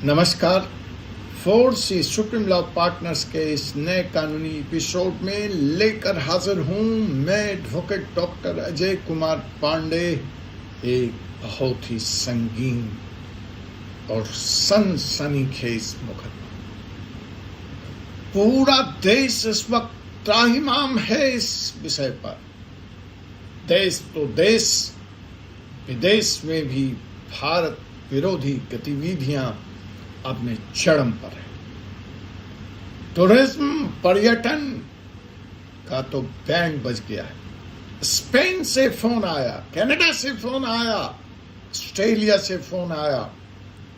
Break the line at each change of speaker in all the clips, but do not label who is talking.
नमस्कार। Force supreme law partners के इस नए कानूनी एपिसोड में लेकर हाजिर हूं मैं एडवोकेट डॉक्टर अजय कुमार पांडे। एक बहुत ही संगीन और सनसनीखेज मुकदमा। पूरा देश इस वक्त त्राहिमाम है इस विषय पर। देश तो देश, विदेश में भी भारत विरोधी गतिविधियां अपने चरम पर है। टूरिज्म, पर्यटन का तो बैंड बज गया है। स्पेन से फोन आया, कनाडा से फोन आया, ऑस्ट्रेलिया से फोन आया,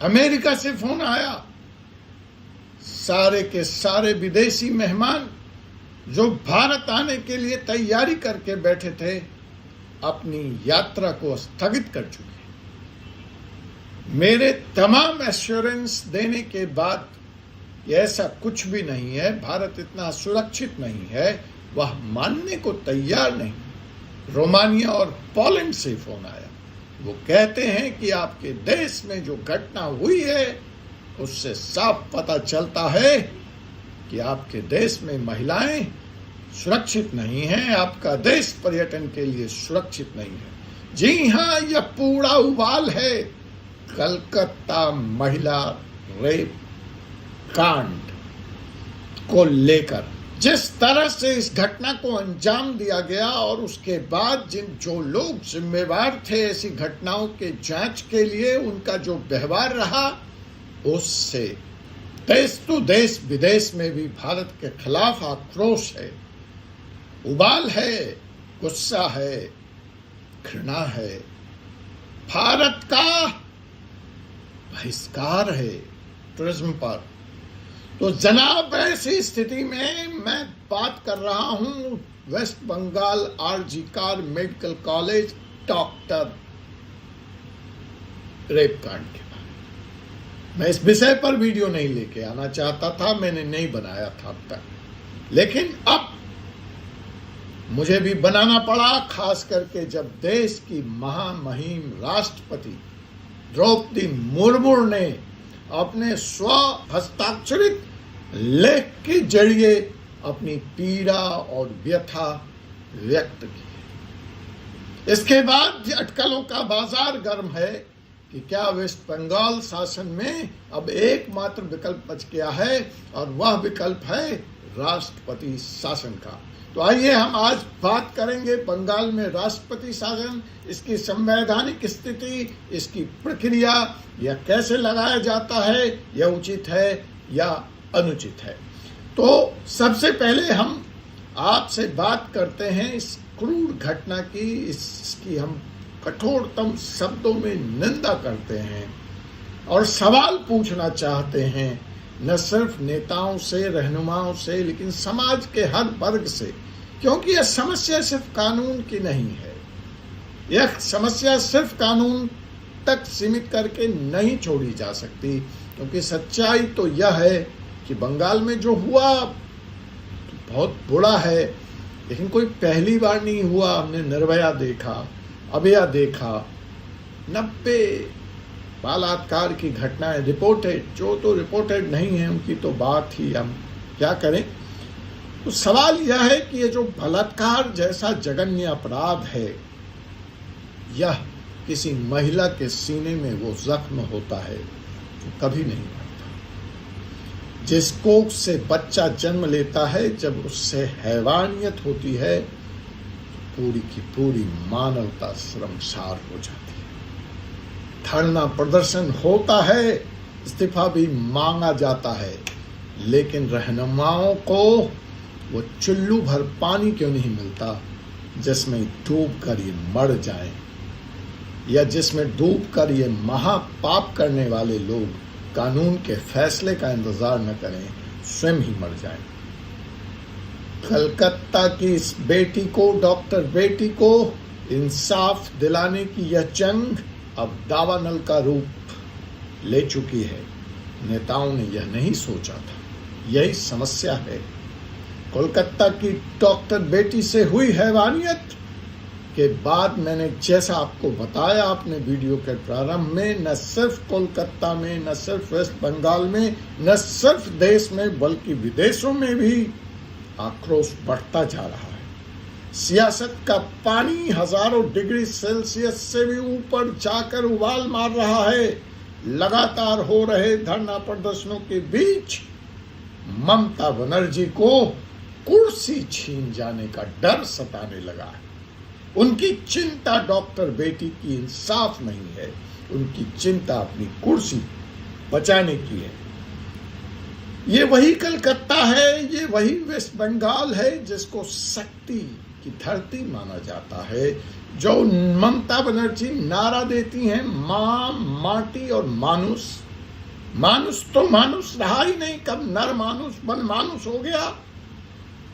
अमेरिका से फोन आया। सारे के सारे विदेशी मेहमान जो भारत आने के लिए तैयारी करके बैठे थे, अपनी यात्रा को स्थगित कर चुके। मेरे तमाम एश्योरेंस देने के बाद ऐसा कुछ भी नहीं है, भारत इतना सुरक्षित नहीं है, वह मानने को तैयार नहीं। रोमानिया और पोलैंड से फोन आया। वो कहते हैं कि आपके देश में जो घटना हुई है उससे साफ पता चलता है कि आपके देश में महिलाएं सुरक्षित नहीं हैं, आपका देश पर्यटन के लिए सुरक्षित नहीं है। जी हां, यह पूरा उबाल है कलकत्ता महिला रेप कांड को लेकर। जिस तरह से इस घटना को अंजाम दिया गया और उसके बाद जो लोग जिम्मेवार थे ऐसी घटनाओं के जांच के लिए, उनका जो व्यवहार रहा, उससे देश तो देश, विदेश में भी भारत के खिलाफ आक्रोश है, उबाल है, गुस्सा है, घृणा है, भारत का बहिष्कार है टूरिज्म पर। तो जनाब, ऐसी स्थिति में मैं बात कर रहा हूं West Bengal RG Kar medical college doctor rape कांड के बारे में। मैं इस विषय पर वीडियो नहीं लेके आना चाहता था, मैंने नहीं बनाया था अब तक, लेकिन अब मुझे भी बनाना पड़ा, खास करके जब देश की महामहिम राष्ट्रपति द्रौपदी मुर्मू ने अपने स्व हस्ताक्षरित लेख के जरिए अपनी पीड़ा और व्यथा व्यक्त की। इसके बाद अटकलों का बाजार गर्म है कि क्या वेस्ट बंगाल शासन में अब एकमात्र विकल्प बच गया है, और वह विकल्प है राष्ट्रपति शासन का। तो आइए हम आज बात करेंगे बंगाल में राष्ट्रपति शासन, इसकी संवैधानिक स्थिति, इसकी प्रक्रिया, यह कैसे लगाया जाता है, यह उचित है या अनुचित है। तो सबसे पहले हम आपसे बात करते हैं इस क्रूर घटना की। इसकी हम कठोरतम शब्दों में निंदा करते हैं और सवाल पूछना चाहते हैं, न सिर्फ नेताओं से, रहनुमाओं से, लेकिन समाज के हर वर्ग से, क्योंकि यह समस्या सिर्फ कानून की नहीं है। यह समस्या सिर्फ कानून तक सीमित करके नहीं छोड़ी जा सकती, क्योंकि सच्चाई तो यह है कि बंगाल में जो हुआ तो बहुत बुरा है, लेकिन कोई पहली बार नहीं हुआ। हमने निर्भया देखा, अभया देखा, 90 बलात्कार की घटनाएं रिपोर्टेड, जो तो रिपोर्टेड नहीं है उनकी तो बात ही हम क्या करें। तो सवाल यह है कि ये जो बलात्कार जैसा जघन्य अपराध है, यह किसी महिला के सीने में वो जख्म होता है जो कभी नहीं मरता। जिस कोख से बच्चा जन्म लेता है, जब उससे हैवानियत होती है, पूरी की पूरी मानवता शर्मसार हो जाती है। धरना प्रदर्शन होता है, इस्तीफा भी मांगा जाता है, लेकिन रहनुमाओं को वो चुल्लू भर पानी क्यों नहीं मिलता जिसमें डूब कर ये मर जाएं, या जिसमें डूब कर ये महापाप करने वाले लोग कानून के फैसले का इंतजार न करें, स्वयं ही मर जाएं। कलकत्ता की इस बेटी को, डॉक्टर बेटी को इंसाफ दिलाने की यह जंग अब दावानल का रूप ले चुकी है। नेताओं ने यह नहीं सोचा था, यही समस्या है। कोलकाता की डॉक्टर बेटी से हुई हैवानियत के बाद मैंने जैसा आपको बताया अपने वीडियो के प्रारंभ में, न सिर्फ कोलकाता में, न सिर्फ वेस्ट बंगाल में, न सिर्फ देश में बल्कि विदेशों में भी आक्रोश बढ़ता जा रहा है। सियासत का पानी हजारों डिग्री सेल्सियस से भी ऊपर जाकर उबाल मार रहा है। लगातार हो रहे धरना प्रदर्शनों के बीच ममता बनर्जी को कुर्सी छीन जाने का डर सताने लगा है। उनकी चिंता डॉक्टर बेटी की इंसाफ नहीं है, उनकी चिंता अपनी कुर्सी बचाने की है। ये वही कलकत्ता है, ये वही वेस्ट बंगाल है जिसको शक्ति की धरती माना जाता है। जो ममता बनर्जी नारा देती हैं, माँ, माटी और मानुष। मानुष तो मानुष रहा ही नहीं, कब नर मानुष बन मानुष हो गया।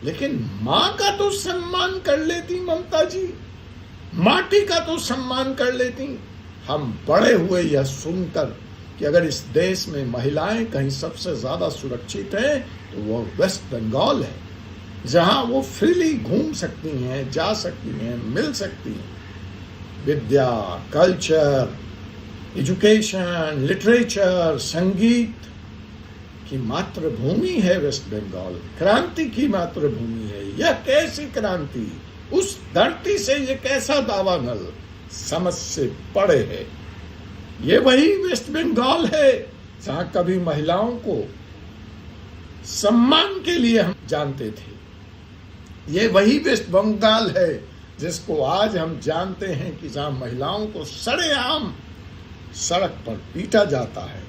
लेकिन माँ का तो सम्मान कर लेती ममता जी, माटी का तो सम्मान कर लेती। हम बड़े हुए यह सुनकर कि अगर इस देश में महिलाएं कहीं सबसे ज्यादा सुरक्षित हैं तो वो वेस्ट बंगाल है, जहां वो फ्रीली घूम सकती हैं, जा सकती हैं, मिल सकती हैं। विद्या, कल्चर, एजुकेशन, लिटरेचर, संगीत की मातृभूमि है वेस्ट बंगाल, क्रांति की मातृभूमि है। यह कैसी क्रांति, उस धरती से ये कैसा दावा नल, समझ से परे है। ये वही वेस्ट बंगाल है जहां कभी महिलाओं को सम्मान के लिए हम जानते थे। ये वही वेस्ट बंगाल है जिसको आज हम जानते हैं कि जहां महिलाओं को सरेआम सड़क पर पीटा जाता है।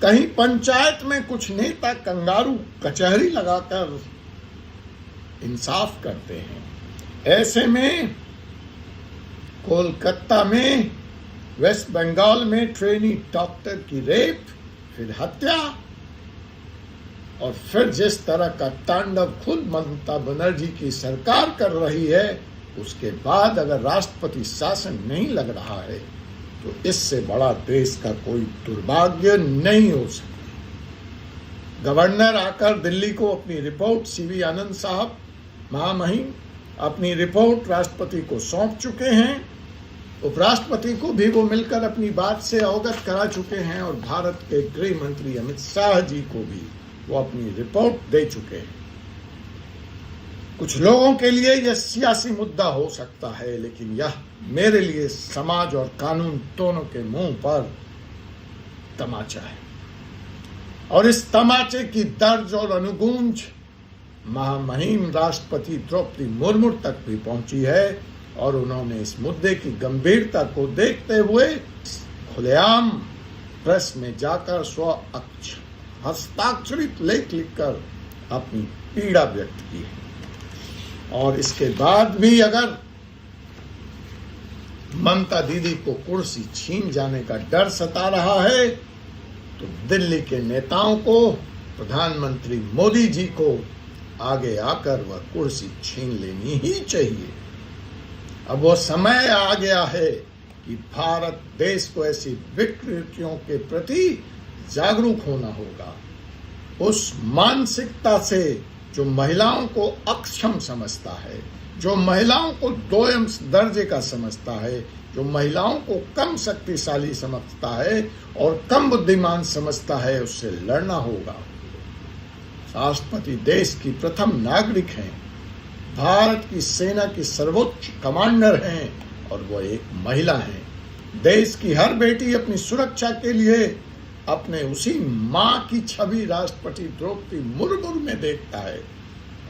कहीं पंचायत में कुछ नेता कंगारू कचहरी लगाकर इंसाफ करते हैं। ऐसे में कोलकाता में, वेस्ट बंगाल में ट्रेनी डॉक्टर की रेप, फिर हत्या, और फिर जिस तरह का तांडव खुद ममता बनर्जी की सरकार कर रही है, उसके बाद अगर राष्ट्रपति शासन नहीं लग रहा है तो इससे बड़ा देश का कोई दुर्भाग्य नहीं हो सकता। गवर्नर आकर दिल्ली को अपनी रिपोर्ट, सीवी आनंद साहब महामहिम अपनी रिपोर्ट राष्ट्रपति को सौंप चुके हैं। उपराष्ट्रपति को भी वो मिलकर अपनी बात से अवगत करा चुके हैं और भारत के गृह मंत्री अमित शाह जी को भी वो अपनी रिपोर्ट दे चुके हैं। कुछ लोगों के लिए यह सियासी मुद्दा हो सकता है, लेकिन यह मेरे लिए समाज और कानून दोनों के मुंह पर तमाचा है। और इस तमाचे की दर्ज और अनुगूंज महामहिम राष्ट्रपति द्रौपदी मुर्मू तक भी पहुंची है और उन्होंने इस मुद्दे की गंभीरता को देखते हुए खुलेआम प्रेस में जाकर हस्ताक्षरित लेख लिखकर अपनी पीड़ा व्यक्त की है। और इसके बाद भी अगर ममता दीदी को कुर्सी छीन जाने का डर सता रहा है तो दिल्ली के नेताओं को, प्रधानमंत्री मोदी जी को आगे आकर वह कुर्सी छीन लेनी ही चाहिए। अब वो समय आ गया है कि भारत देश को ऐसी विकृतियों के प्रति जागरूक होना होगा। उस मानसिकता से जो महिलाओं को अक्षम समझता है, जो महिलाओं को दोयम दर्जे का समझता है, जो महिलाओं को कम शक्तिशाली समझता है और कम बुद्धिमान समझता है, उससे लड़ना होगा। राष्ट्रपति देश की प्रथम नागरिक हैं, भारत की सेना की सर्वोच्च कमांडर हैं और वो एक महिला हैं। देश की हर बेटी अपनी सुरक्षा के लिए अपने उसी माँ की छवि राष्ट्रपति द्रौपदी मुर्मू में देखता है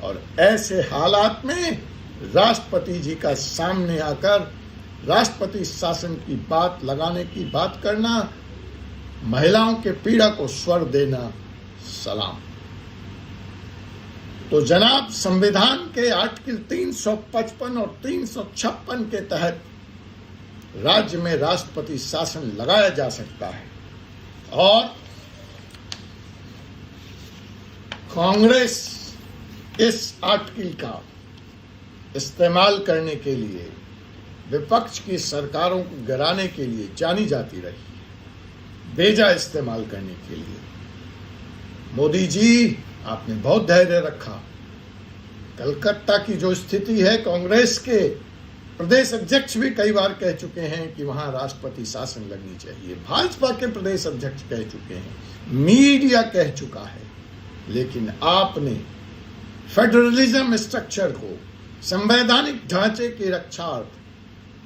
और ऐसे हालात में राष्ट्रपति जी का सामने आकर राष्ट्रपति शासन की बात लगाने की बात करना, महिलाओं के पीड़ा को स्वर देना सलाम। तो जनाब, संविधान के आर्टिकल 355 और 356 के तहत राज्य में राष्ट्रपति शासन लगाया जा सकता है और कांग्रेस इस आर्टिकल का इस्तेमाल करने के लिए विपक्ष की सरकारों को गिराने के लिए जानी जाती रही, बेजा इस्तेमाल करने के लिए। मोदी जी, आपने बहुत धैर्य रखा। कलकत्ता की जो स्थिति है कांग्रेस के, प्रदेश अध्यक्ष भी कई बार कह चुके हैं कि वहां राष्ट्रपति शासन लगनी चाहिए, भाजपा के प्रदेश अध्यक्ष कह चुके हैं, मीडिया कह चुका है, लेकिन आपने फेडरलिज्म स्ट्रक्चर को, संवैधानिक ढांचे की रक्षार्थ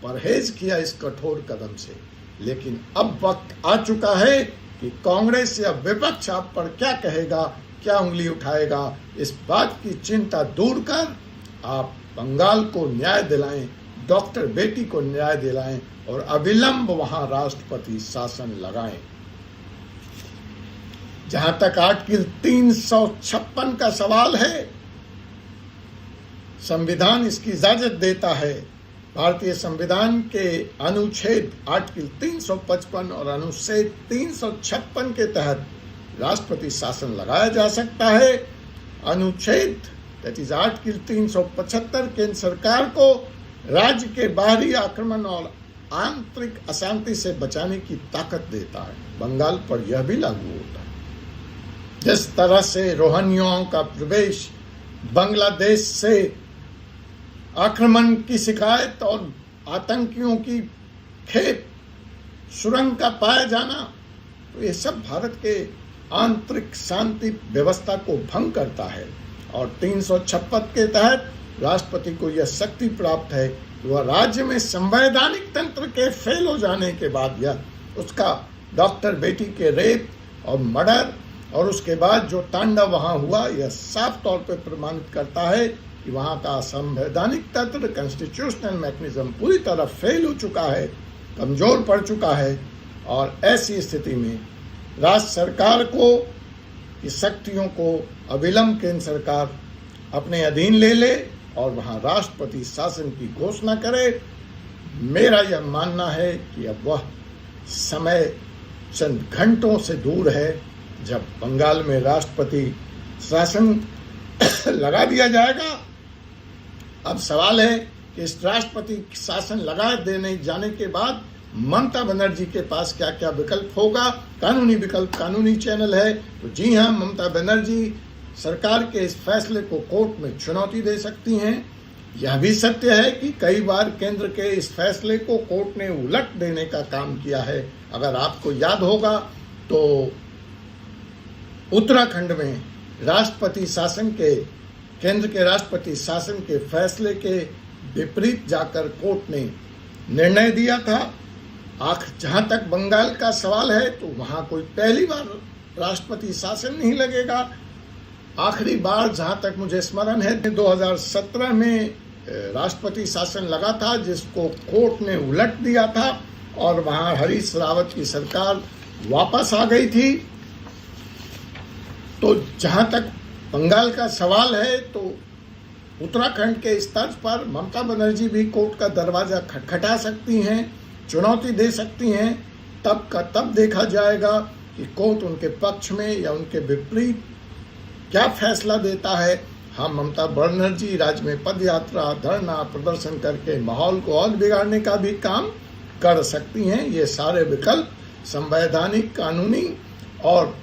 परहेज किया इस कठोर कदम से। लेकिन अब वक्त आ चुका है कि कांग्रेस या विपक्ष आप पर क्या कहेगा, क्या उंगली उठाएगा, इस बात की चिंता दूर कर आप बंगाल को न्याय दिलाएं, डॉक्टर बेटी को न्याय दिलाएं और अविलंब वहां राष्ट्रपति शासन लगाएं। जहां तक आर्टिकल 356 का सवाल है, संविधान इसकी इजाजत देता है। भारतीय संविधान के अनुच्छेद आर्टिकल 355 और अनुच्छेद 356 के तहत राष्ट्रपति शासन लगाया जा सकता है। अनुच्छेद दैट इज आर्टिकल 375 केंद्र सरकार को राज्य के बाहरी आक्रमण और आंतरिक अशांति से बचाने की ताकत देता है। बंगाल पर यह भी लागू होता है। जिस तरह से रोहिंग्याओं का प्रवेश, बांग्लादेश से आक्रमण की शिकायत और आतंकियों की खेप सुरंग का पाया जाना, तो ये सब भारत के आंतरिक शांति व्यवस्था को भंग करता है। और 356 के तहत राष्ट्रपति को यह शक्ति प्राप्त है कि वह राज्य में संवैधानिक तंत्र के फेल हो जाने के बाद या उसका डॉक्टर बेटी के रेप और मर्डर और उसके बाद जो तांडव वहां हुआ, यह साफ तौर पर प्रमाणित करता है कि वहां का संवैधानिक तंत्र, कॉन्स्टिट्यूशनल मैकेनिज्म पूरी तरह फेल हो चुका है, कमजोर पड़ चुका है। और ऐसी स्थिति में राज्य सरकार को की शक्तियों को अविलंब केंद्र सरकार अपने अधीन ले ले और वहां राष्ट्रपति शासन की घोषणा करे। मेरा यह मानना है कि अब वह समय चंद घंटों से दूर है जब बंगाल में राष्ट्रपति शासन लगा दिया जाएगा। अब सवाल है कि इस राष्ट्रपति शासन लगा देने जाने के बाद ममता बनर्जी के पास क्या क्या विकल्प होगा। कानूनी विकल्प, कानूनी चैनल है, तो जी हां, ममता बनर्जी सरकार के इस फैसले को कोर्ट में चुनौती दे सकती हैं। यह भी सत्य है कि कई बार केंद्र के इस फैसले को कोर्ट ने उलट देने का काम किया है। अगर आपको याद होगा तो उत्तराखंड में राष्ट्रपति शासन के, केंद्र के राष्ट्रपति शासन के फैसले के विपरीत जाकर कोर्ट ने निर्णय दिया था। जहां तक बंगाल का सवाल है तो वहां कोई पहली बार राष्ट्रपति शासन नहीं लगेगा। आखिरी बार जहां तक मुझे स्मरण है 2017 में राष्ट्रपति शासन लगा था, जिसको कोर्ट ने उलट दिया था और वहां हरीश रावत की सरकार वापस आ गई थी। तो जहां तक बंगाल का सवाल है तो उत्तराखंड के स्तर पर ममता बनर्जी भी कोर्ट का दरवाजा खटखटा सकती हैं, चुनौती दे सकती हैं। तब का तब देखा जाएगा कि कोर्ट उनके पक्ष में या उनके विपरीत क्या फैसला देता है। हम ममता बनर्जी राज्य में पदयात्रा, धरना, प्रदर्शन करके माहौल को और बिगाड़ने का भी काम कर सकती हैं। ये सारे विकल्प संवैधानिक, कानूनी और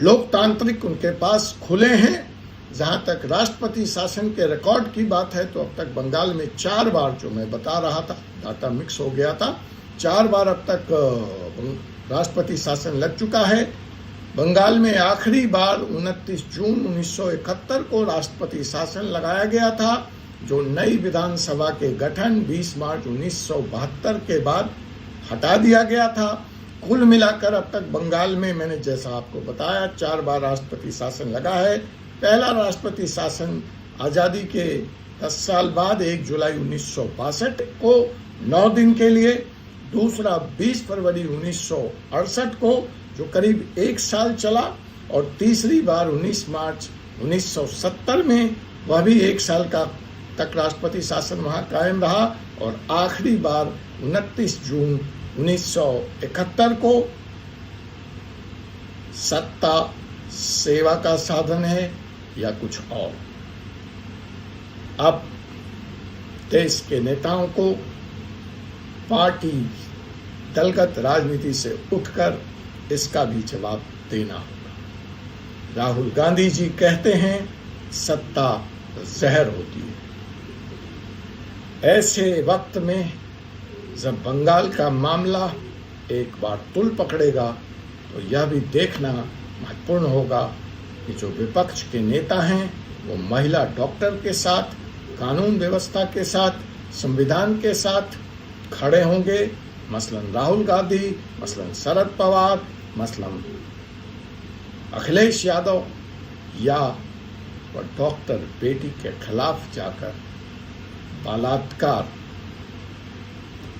लोकतांत्रिक उनके पास खुले हैं। जहां तक राष्ट्रपति शासन के रिकॉर्ड की बात है तो अब तक बंगाल में 4 बार, जो मैं बता रहा था, डाटा मिक्स हो गया था, 4 बार अब तक राष्ट्रपति शासन लग चुका है। बंगाल में आखिरी बार 29 जून 1971 को राष्ट्रपति शासन लगाया गया था, जो नई विधानसभा के गठन 20 मार्च 1972 के बाद हटा दिया गया था। कुल मिलाकर अब तक बंगाल में, मैंने जैसा आपको बताया, 4 बार राष्ट्रपति शासन लगा है। पहला राष्ट्रपति शासन आज़ादी के 10 साल बाद 1 जुलाई 1962 को 9 दिन के लिए, दूसरा 20 फरवरी 1968 को जो करीब 1 साल चला, और तीसरी बार 19 मार्च 1970 में, वह भी 1 साल का तक राष्ट्रपति शासन वहां कायम रहा, और आखिरी बार 29 जून 1971 को। सत्ता सेवा का साधन है या कुछ और। अब देश के नेताओं को पार्टी दलगत राजनीति से उठकर इसका भी जवाब देना होगा। राहुल गांधी जी कहते हैं सत्ता जहर होती है। ऐसे वक्त में जब बंगाल का मामला एक बार तुल पकड़ेगा तो यह भी देखना महत्वपूर्ण होगा कि जो विपक्ष के नेता हैं वो महिला डॉक्टर के साथ, कानून व्यवस्था के साथ, संविधान के साथ खड़े होंगे। मसलन राहुल गांधी, मसलन शरद पवार, मसलन अखिलेश यादव, या वह डॉक्टर बेटी के खिलाफ जाकर बलात्कार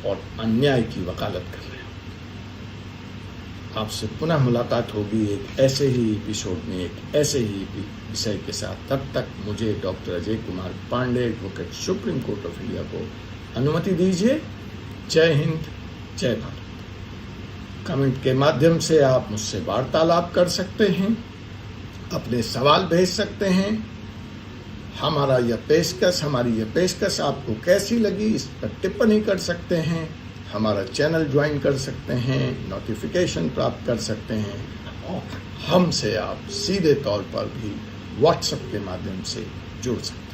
और अन्याय की वकालत कर रहे हैं। आपसे पुनः मुलाकात होगी एक ऐसे ही एपिसोड में, एक ऐसे ही विषय के साथ। तब तक मुझे doctor Ajay Kumar Pandey, advocate, supreme court of India को अनुमति दीजिए। जय हिंद, जय भारत। कमेंट के माध्यम से आप मुझसे वार्तालाप कर सकते हैं, अपने सवाल भेज सकते हैं। हमारी यह पेशकश आपको कैसी लगी, इस पर टिप्पणी कर सकते हैं। हमारा चैनल ज्वाइन कर सकते हैं, नोटिफिकेशन प्राप्त कर सकते हैं और हमसे आप सीधे तौर पर भी व्हाट्सएप के माध्यम से जुड़ सकते हैं।